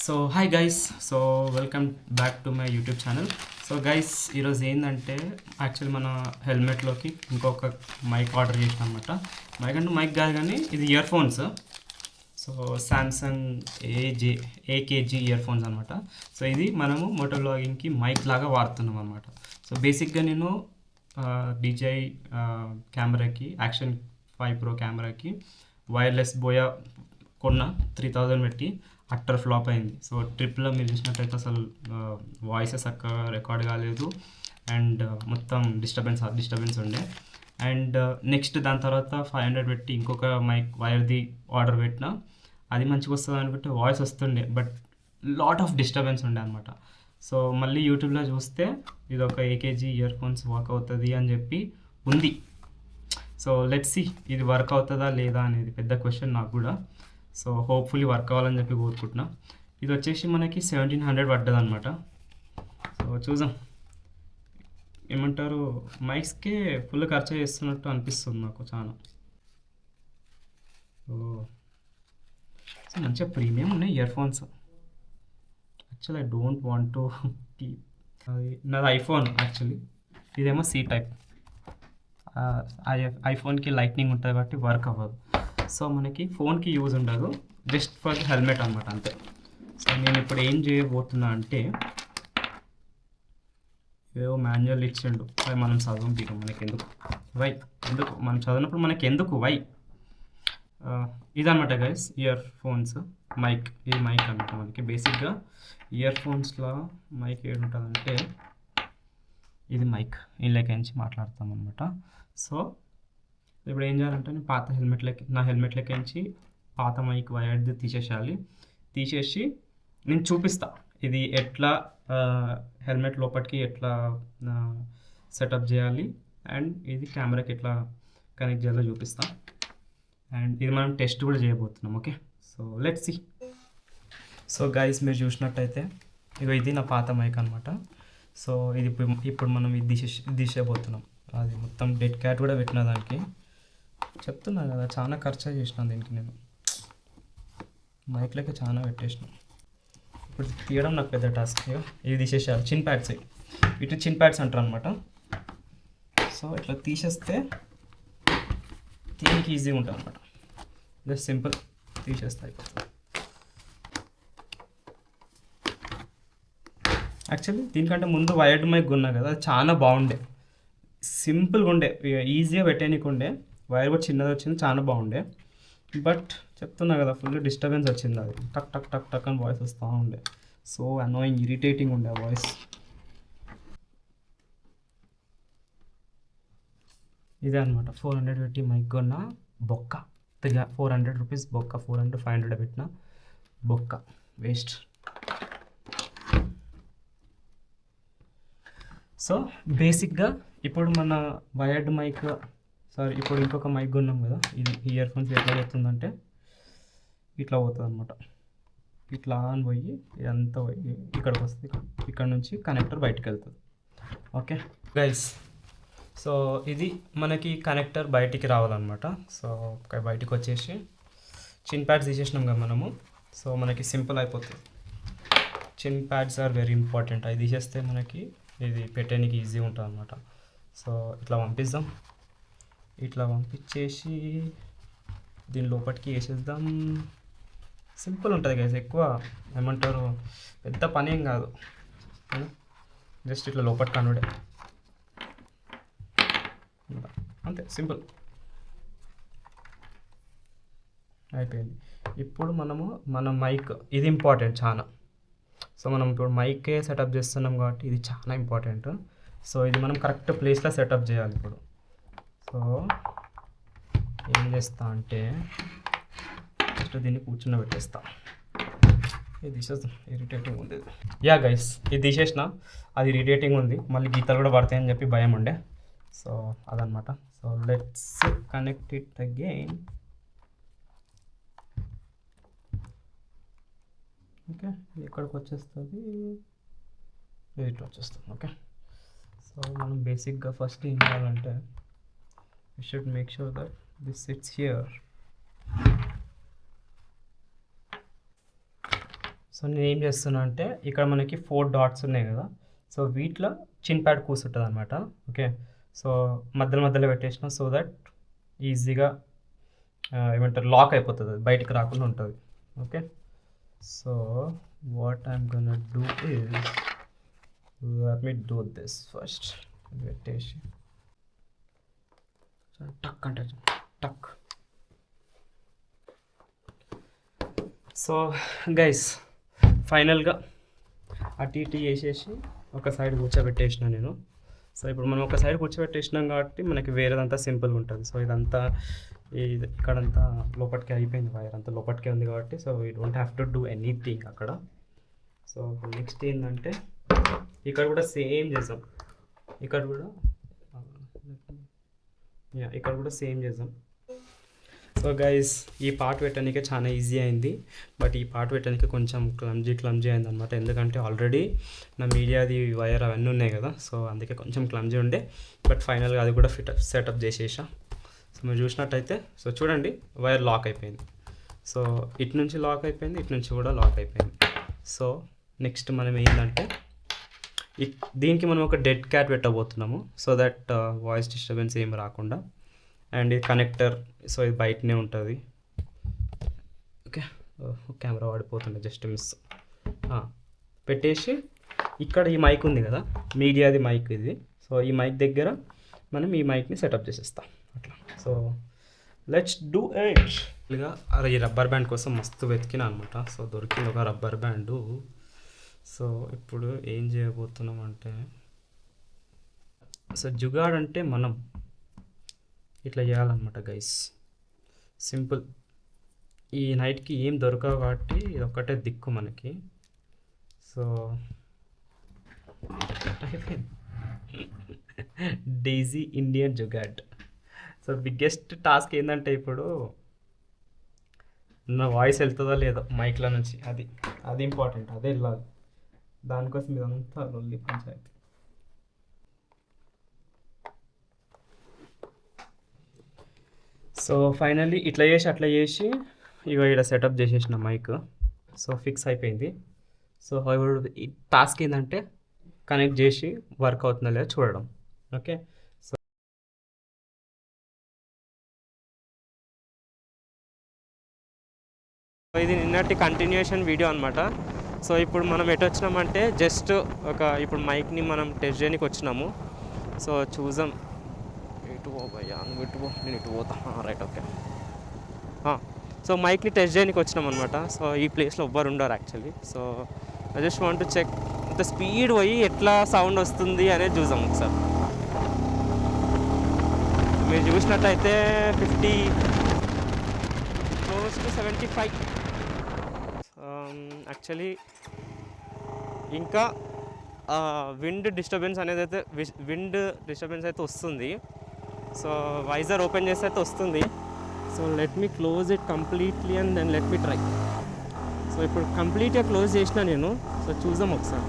So hi guys. So welcome back to my YouTube channel. So guys, ఈరోజు ఏంటంటే actually మన హెల్మెట్లోకి ఇంకొక mic order చేసాం అనమాట. మైక్ అంటే మైక్ కాదు కానీ ఇది ear phones. So Samsung AKG ear phones అనమాట. సో ఇది మనము మోటో వ్లాగింగ్కి మైక్ లాగా వాడుతున్నాం అనమాట. సో బేసిక్గా నేను DJI కెమెరాకి యాక్షన్ 5 Pro కెమెరాకి వైర్లెస్ బోయా కొన్న 3000 పెట్టి అట్టర్ ఫ్లాప్ అయింది. సో ట్రిప్లో మీరు చూసినట్టయితే అసలు వాయిసెస్ చక్కగా రికార్డ్ కాలేదు అండ్ మొత్తం డిస్టర్బెన్స్ ఉండే. అండ్ నెక్స్ట్ దాని తర్వాత 500 పెట్టి ఇంకొక మైక్ వైర్ది ఆర్డర్ పెట్టిన, అది మంచిగా వస్తుంది అనుకుంటే వాయిస్ వస్తుండే, బట్ లాట్ ఆఫ్ డిస్టర్బెన్స్ ఉండే అనమాట. సో మళ్ళీ యూట్యూబ్లో చూస్తే ఇది ఒక ఏకేజీ ఇయర్ ఫోన్స్ వర్క్ అవుతుంది అని చెప్పి ఉంది. సో లెట్స్ సీ ఇది వర్క్ అవుతుందా లేదా అనేది పెద్ద క్వశ్చన్ నాకు కూడా. సో హోప్ఫుల్లీ వర్క్ అవ్వాలని చెప్పి కోరుకుంటున్నా. ఇది వచ్చేసి మనకి 1700 పడ్డది అనమాట. సో చూద్దాం, ఏమంటారు, మైక్స్కే ఫుల్ ఖర్చు చేస్తున్నట్టు అనిపిస్తుంది నాకు చాలా. సో మంచిగా ప్రీమియం ఉన్నాయి ear phones. Actually I don't want to keep, అది నాది ఐఫోన్ యాక్చువల్లీ, ఇదేమో సి టైప్. ఐఫోన్కి లైట్నింగ్ ఉంటుంది కాబట్టి వర్క్ అవ్వదు. సో మనకి ఫోన్కి యూజ్ ఉండదు, జస్ట్ ఫర్ హెల్మెట్ అనమాట అంతే. సో నేను ఇప్పుడు ఏం చేయబోతున్నా అంటే, ఏవో మాన్యువల్ ఇచ్చిండు, అవి మనం చదవం పీక, మనకి ఎందుకు ఎందుకు మనం చదివినప్పుడు మనకి ఎందుకు ఇదనమాట గైస్ ఇయర్ ఫోన్స్ మైక్. ఇది మైక్ అనమాట మనకి. బేసిక్గా ఇయర్ ఫోన్స్లో మైక్ ఏడు ఉంటుందంటే ఇది మైక్, ఇళ్ళకి మాట్లాడతాం అనమాట. సో ఇప్పుడు ఏం చేయాలంటే నేను నా హెల్మెట్లకి పాత మైక్ వైర్ది తీసేసి నేను చూపిస్తా ఇది ఎట్లా హెల్మెట్ లోపలికి ఎట్లా సెటప్ చేయాలి అండ్ ఇది కెమెరాకి ఎట్లా కనెక్ట్ చేయాలో చూపిస్తా. అండ్ ఇది మనం టెస్ట్ కూడా చేయబోతున్నాం. Okay, so let's see. So guys, మీరు చూసినట్టయితే ఇది నా పాత మైక్ అనమాట. సో ఇది ఇప్పుడు మనం ఇది తీసేయబోతున్నాం. అది మొత్తం డెడ్ క్యాట్ కూడా పెట్టిన దానికి. చెప్తున్నా కదా, చాలా ఖర్చు చేసినాను దీనికి. నేను మైక్లకి చాలా పెట్టేసిన. ఇప్పుడు తీయడం నాకు పెద్ద టాస్క్. ఇది తీసేసారు చిన్ ప్యాడ్స్, ఇటు చిన్ ప్యాడ్స్ అంటారు అనమాట. సో ఇట్లా తీసేస్తే దీనికి ఈజీగా ఉంటుంది అనమాట. జస్ట్ సింపుల్ తీసేస్తే అయిపోతుంది. యాక్చువల్లీ దీనికంటే ముందు వైర్డ్ మైక్ కొన్నా కదా, అది చాలా బాగుండే, సింపుల్గా ఉండే, ఈజీగా పెట్టేనికి ఉండే. వైర్ కూడా చిన్నది వచ్చింది, చాలా బాగుండే. బట్ చెప్తున్నా కదా, ఫుల్ డిస్టర్బెన్స్ వచ్చింది. అది టక్ టక్ టక్ టక్ అని వాయిస్ వస్తూ ఉండే. సో అనోయింగ్, ఇరిటేటింగ్ ఉండే ఆ వాయిస్. ఇదే అనమాట 400 పెట్టి మైక్ కొన్న బొక్క. 400 రూపీస్ బొక్క. 400 500 పెట్టిన బొక్క, వేస్ట్. సో బేసిక్గా ఇప్పుడు మన వైర్డ్ మైక్, ఇప్పుడు ఇంకొక మైక్ కొన్నాం కదా, ఇది ఇయర్ ఫోన్స్ ఎట్లా పోతుందంటే ఇట్లా పోతుంది అనమాట. ఇట్లా అని పోయి ఇదంతా పోయి ఇక్కడికి వస్తుంది. ఇక్కడ నుంచి కనెక్టర్ బయటకు వెళ్తుంది. ఓకే గైస్, సో ఇది మనకి కనెక్టర్ బయటికి రావాలన్నమాట. సో బయటికి వచ్చేసి చిన్ ప్యాడ్స్ తీసేసినాం కదా మనము. సో మనకి సింపుల్ అయిపోతుంది. చిన్ ప్యాడ్స్ ఆర్ వెరీ ఇంపార్టెంట్. అది తీసేస్తే మనకి ఇది పెట్టడానికి ఈజీ ఉంటుంది అనమాట. సో ఇట్లా పంపిద్దాం. ఇట్లా పంపించేసి దీని లోపలికి వేసేద్దాం. సింపుల్ ఉంటుంది గైస్, ఎక్కువ ఏమంటారు, పెద్ద పని ఏం కాదు. జస్ట్ ఇట్లా లోపలికి కనుడే అంతే, సింపుల్ అయిపోయింది. ఇప్పుడు మన మైక్, ఇది ఇంపార్టెంట్ చాలా. సో మనం ఇప్పుడు మైకే సెటప్ చేస్తున్నాం కాబట్టి ఇది చాలా ఇంపార్టెంట్. సో ఇది మనం కరెక్ట్ ప్లేస్లో సెటప్ చేయాలి ఇప్పుడు. సో ఏం చేస్తా అంటే ఫస్ట్ దీన్ని కూర్చున్నబెట్టేస్తా. ఇది తీసేస్తాం, ఇరిటేటింగ్ ఉంది. యా గైస్, ఇది తీసేసిన, అది ఇరిటేటింగ్ ఉంది. మళ్ళీ గీతలు కూడా పడతాయని చెప్పి భయం ఉండే. సో అదనమాట. So let's connect it again. Okay, ఇక్కడికి వచ్చేస్తుంది, ఇట్లా వచ్చేస్తుంది. ఓకే, సో మనం బేసిక్గా ఫస్ట్ ఏం చేయాలంటే, we should make sure that this sits here. So నేను ఏం చేస్తున్నా అంటే ఇక్కడ మనకి 4 డాట్స్ ఉన్నాయి కదా, సో వీటిలో చిన్ ప్యాడ్ కూర్చుంటుంది అనమాట. ఓకే, సో మధ్యలో పెట్టేసిన సో దట్ ఈజీగా ఏమంటారు లాక్ అయిపోతుంది, అది బయటికి రాకుండా ఉంటుంది. Okay, so what I'm gonna do is let me do this first. పెట్టేసి టక్ అంటే టక్. సో గైస్ ఫైనల్గా అటు ఇటు వేసేసి ఒక సైడ్ కూర్చోబెట్టేసిన నేను. సో ఇప్పుడు మనం ఒక సైడ్ కూర్చోబెట్టేసినాం కాబట్టి మనకి వేరేదంతా సింపుల్గా ఉంటుంది. సో ఇదంతా ఇక్కడంతా లోపలికి అయిపోయింది, వైర్ అంతా లోపలికే ఉంది కాబట్టి so we don't have to do anything అక్కడ. సో నెక్స్ట్ ఏంటంటే ఇక్కడ కూడా సేమ్ చేసాం, ఇక్కడ కూడా సేమ్ చేసాం. సో గైస్ ఈ పార్ట్ పెట్టడానికి చాలా ఈజీ అయింది, బట్ ఈ పార్ట్ పెట్టడానికి కొంచెం క్లమ్జీ అయింది అనమాట. ఎందుకంటే ఆల్రెడీ నా మీడియాది వైర్ అవన్నీ ఉన్నాయి కదా, సో అందుకే కొంచెం క్లమ్జీ ఉండే. బట్ ఫైనల్గా అది కూడా సెటప్ చేసేసా. సో మీరు చూసినట్టయితే సో చూడండి వైర్ లాక్ అయిపోయింది. సో ఇటు నుంచి లాక్ అయిపోయింది, ఇటు నుంచి కూడా లాక్ అయిపోయింది. సో నెక్స్ట్ మనం ఏంటంటే దీనికి మనం ఒక డెడ్ క్యాట్ పెట్టబోతున్నాము, సో దట్ వాయిస్ డిస్టర్బెన్స్ ఏం రాకుండా. అండ్ ఇది కనెక్టర్, సో ఇది బయటనే ఉంటుంది. ఓకే, కెమెరా వాడిపోతుంది, జస్ట్ మిస్. పెట్టేసి ఇక్కడ ఈ మైక్ ఉంది కదా, మీడియాది మైక్ ఇది. సో ఈ మైక్ దగ్గర మనం ఈ మైక్ని సెటప్ చేసేస్తాం అట్లా. So let's do it. ఇక ఈ రబ్బర్ బ్యాండ్ కోసం మస్తు వెతికినా అనమాట. సో దొరికింది ఒక రబ్బర్ బ్యాండు. సో ఇప్పుడు ఏం చేయబోతున్నాం అంటే, సో జుగాడ్ అంటే మనం ఇట్లా చేయాలన్నమాట గైస్, సింపుల్. ఈ నైట్కి ఏం దొరకవు కాబట్టి ఇది ఒక్కటే దిక్కు మనకి. So Daisy Indian jugaad. So biggest task ఏంటంటే ఇప్పుడు నా వాయిస్ వెళ్తుందో లేదో మైక్లో నుంచి, అది ఇంపార్టెంట్, అదే వెళ్ళాలి. దానికోసం ఇదంతా లొల్లి పంచాయతీ. సో ఫైనల్లీ ఇట్లా చేసి అట్లా చేసి ఇక ఇక్కడ సెటప్ చేసేసిన మైక్. సో ఫిక్స్ అయిపోయింది. సో ఈ టాస్క్ ఏంటంటే కనెక్ట్ చేసి వర్క్ అవుతుందా లేదా చూడడం. ఓకే, సో ఇది నిన్నటి కంటిన్యూషన్ వీడియో అనమాట. సో ఇప్పుడు మనం ఎటు వచ్చినామంటే జస్ట్ ఇప్పుడు మైక్ని మనం టెస్ట్ చేయడానికి వచ్చినాము. సో చూద్దాం. ఇటు పో భయ్యా, నువ్వు ఇటు పో, నేను ఇటు పోతా. Right, okay. సో మైక్ని టెస్ట్ చేయడానికి వచ్చినాం అనమాట. సో ఈ ప్లేస్లో ఎవ్వరు ఉండరు actually. So I just want to check ఇంత స్పీడ్ పోయి ఎట్లా సౌండ్ వస్తుంది అనేది చూద్దాం ఒకసారి. మీరు చూసినట్టయితే 50 close to 75 యాక్చువల్లీ. ఇంకా విండ్ డిస్టర్బెన్స్ అయితే వస్తుంది. సో వైజర్ ఓపెన్ చేస్తే అయితే వస్తుంది. So let me close it completely and then let me try. So ఇప్పుడు కంప్లీట్గా క్లోజ్ చేసిన నేను. సో చూద్దాం ఒకసారి.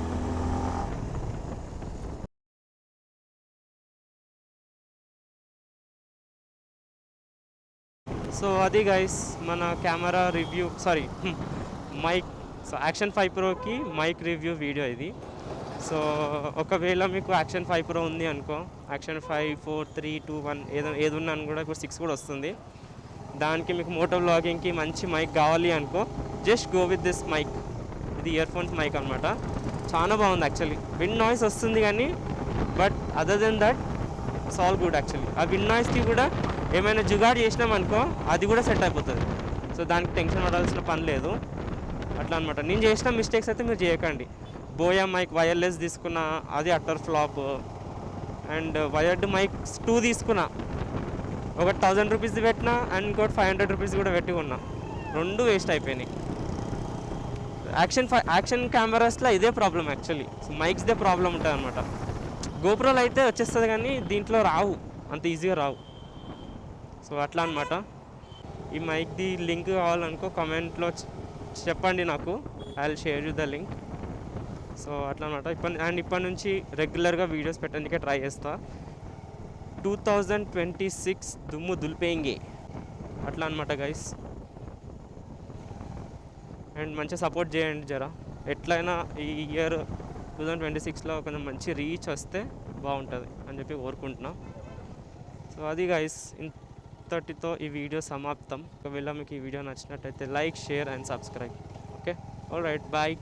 సో అది గైస్ మన camera review, mic. So action 5 ప్రోకి మైక్ రివ్యూ వీడియో ఇది. సో ఒకవేళ మీకు యాక్షన్ 5 ప్రో ఉంది అనుకో, యాక్షన్ 5, 4, 3, 2, 1 ఏది ఉన్నా కూడా ఇప్పుడు 6 కూడా వస్తుంది. దానికి మీకు మోటో వ్లాగింగ్కి మంచి మైక్ కావాలి అనుకో, just go with this mike. ఇది ఇయర్ ఫోన్స్ మైక్ అనమాట. చాలా బాగుంది యాక్చువల్లీ. విండ్ నాయిస్ వస్తుంది కానీ but other than that it's all good actually. ఆ విండ్ నాయిస్కి కూడా ఏమైనా జుగాడ్ చేసినాం అనుకో అది కూడా సెట్ అయిపోతుంది. సో దానికి టెన్షన్ పడాల్సిన పని లేదు అట్లా అనమాట. నేను చేసిన మిస్టేక్స్ అయితే మీరు చేయకండి. బోయా మైక్ వైర్లెస్ తీసుకున్నా, అది utter flop. And wired mike 2 తీసుకున్నా, ఒకటి 1000 రూపీస్ది పెట్టినా అండ్ ఇంకోటి 500 రూపీస్ కూడా పెట్టి ఉన్నా. 2 వేస్ట్ అయిపోయినాయి. యాక్షన్ కెమెరాస్లో ఇదే ప్రాబ్లం యాక్చువల్లీ. సో మైక్స్దే ప్రాబ్లం ఉంటుంది అనమాట. గోప్రోలో అయితే వచ్చేస్తుంది కానీ దీంట్లో రావు, అంత ఈజీగా రావు. సో అట్లా అనమాట. ఈ మైక్ది లింక్ కావాలనుకో కామెంట్లో చెప్పండి నాకు, I will share you the link. So అట్లా అనమాట. ఇప్పటి నుంచి రెగ్యులర్గా వీడియోస్ పెట్టడానికే ట్రై చేస్తా. 2026 దుమ్ము దులిపేయింగే అట్లా అనమాట గైస్. అండ్ మంచిగా సపోర్ట్ చేయండి జరా. ఎట్లయినా ఈ ఇయర్ 2026లో కొంచెం మంచి రీచ్ వస్తే బాగుంటుంది అని చెప్పి కోరుకుంటున్నాం. సో అది గైస్, ఇంతటితో ఈ వీడియో సమాప్తం. ఒకవేళ మీకు ఈ వీడియో నచ్చినట్టయితే like, share and subscribe. Okay, all right, bye.